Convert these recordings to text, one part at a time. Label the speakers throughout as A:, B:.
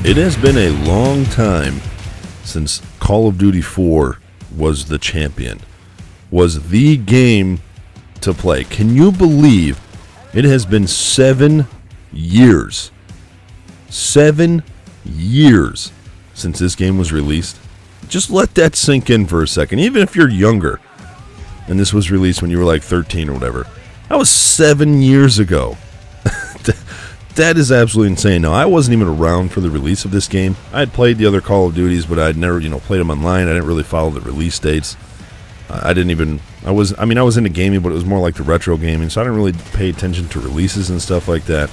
A: It has been a long time since Call of Duty 4 was the champion, was the game to play. Can you believe it has been 7 years? 7 years since this game was released. Just let that sink in for a second. Even if you're younger and this was released when you were like 13 or whatever, that was 7 years ago. That is absolutely insane. Now, I wasn't even around for the release of this game. I had played the other Call of Duties, but I'd never, played them online. I didn't really follow the release dates. I was into gaming, but it was more like the retro gaming, so I didn't really pay attention to releases and stuff like that.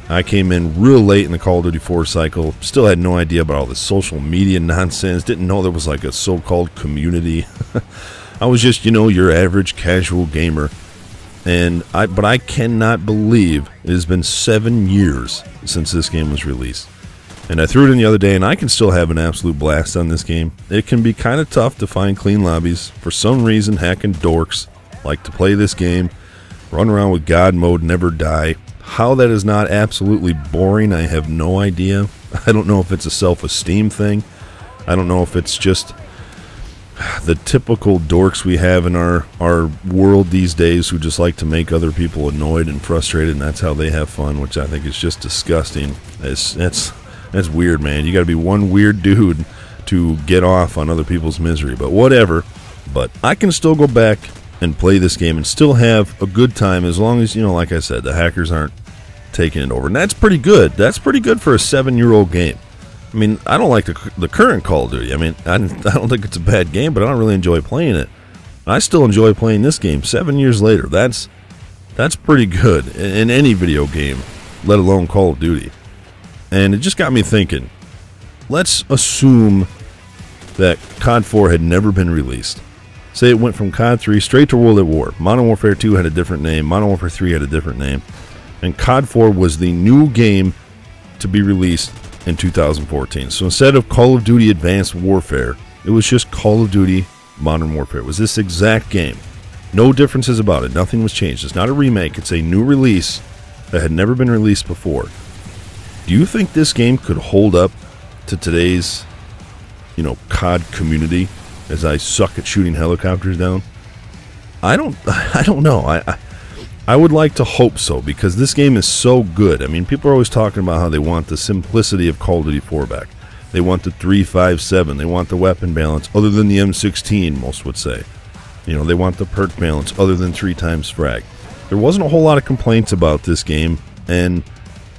A: I came in real late in the Call of Duty 4 cycle. Still had no idea about all this social media nonsense. Didn't know there was like a so-called community. I was just, your average casual gamer. But I cannot believe it has been 7 years since this game was released. And I threw it in the other day, and I can still have an absolute blast on this game. It can be kind of tough to find clean lobbies. For some reason, hacking dorks like to play this game, run around with God mode, never die. How that is not absolutely boring, I have no idea. I don't know if it's a self-esteem thing. I don't know if it's just the typical dorks we have in our world these days who just like to make other people annoyed and frustrated, and that's how they have fun, which I think is just disgusting. That's weird, man. You got to be one weird dude to get off on other people's misery, but whatever. But I can still go back and play this game and still have a good time as long as, like I said, the hackers aren't taking it over. And that's pretty good. That's pretty good for a 7-year-old game. I mean, I don't like the current Call of Duty. I mean, I don't think it's a bad game, but I don't really enjoy playing it. I still enjoy playing this game 7 years later. That's pretty good in any video game, let alone Call of Duty. And it just got me thinking, let's assume that COD4 had never been released. Say it went from COD 3 straight to World at War. Modern Warfare 2 had a different name. Modern Warfare 3 had a different name. And COD 4 was the new game to be released in 2014. So instead of Call of Duty Advanced Warfare, it was just Call of Duty Modern Warfare. It was this exact game. No differences about it. Nothing was changed. It's not a remake. It's a new release that had never been released before. Do you think this game could hold up to today's, COD community as I suck at shooting helicopters down? I don't know. I would like to hope so, because this game is so good. I mean, people are always talking about how they want the simplicity of Call of Duty 4 back. They want the 3.57. They want the weapon balance other than the M16, most would say. They want the perk balance other than 3 times frag. There wasn't a whole lot of complaints about this game, and,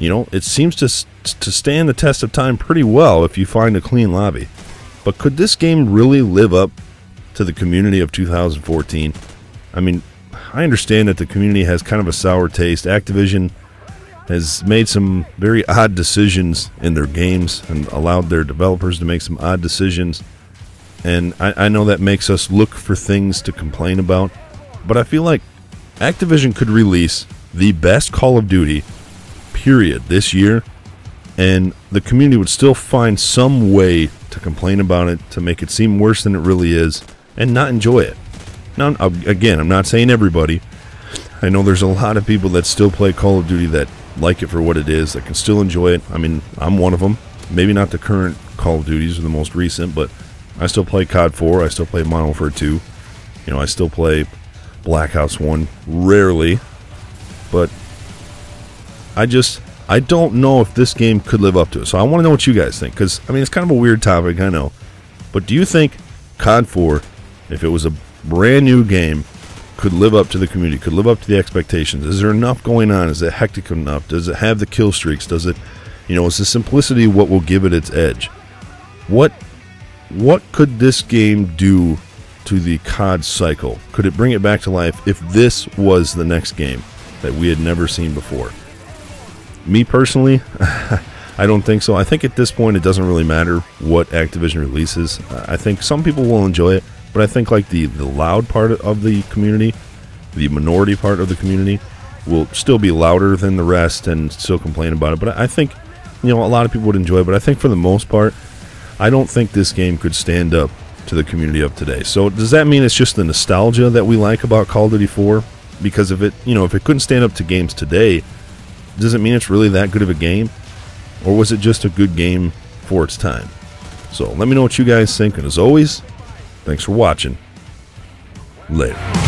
A: it seems to stand the test of time pretty well if you find a clean lobby. But could this game really live up to the community of 2014? I mean, I understand that the community has kind of a sour taste. Activision has made some very odd decisions in their games and allowed their developers to make some odd decisions. And I know that makes us look for things to complain about. But I feel like Activision could release the best Call of Duty, period, this year, and the community would still find some way to complain about it, to make it seem worse than it really is, and not enjoy it. Now, again, I'm not saying everybody. I know there's a lot of people that still play Call of Duty that like it for what it is, that can still enjoy it. I mean, I'm one of them. Maybe not the current Call of Duties or the most recent, but I still play COD 4. I still play Modern Warfare 2. I still play Black Ops 1 rarely. But I don't know if this game could live up to it. So I want to know what you guys think, because, I mean, it's kind of a weird topic, I know. But do you think COD 4, if it was a brand new game, could live up to the community, could live up to the expectations? Is there enough going on? Is it hectic enough? Does it have the kill streaks? Does it, is the simplicity what will give it its edge? What could this game do to the COD cycle? Could it bring it back to life if this was the next game that we had never seen before? Me personally, I don't think so. I think at this point it doesn't really matter what Activision releases. I think some people will enjoy it, but I think like the loud part of the community, the minority part of the community, will still be louder than the rest and still complain about it. But I think, a lot of people would enjoy it. But I think for the most part, I don't think this game could stand up to the community of today. So does that mean it's just the nostalgia that we like about Call of Duty 4? Because if it couldn't stand up to games today, does it mean it's really that good of a game? or was it just a good game for its time? So let me know what you guys think, and as always, thanks for watching. Later.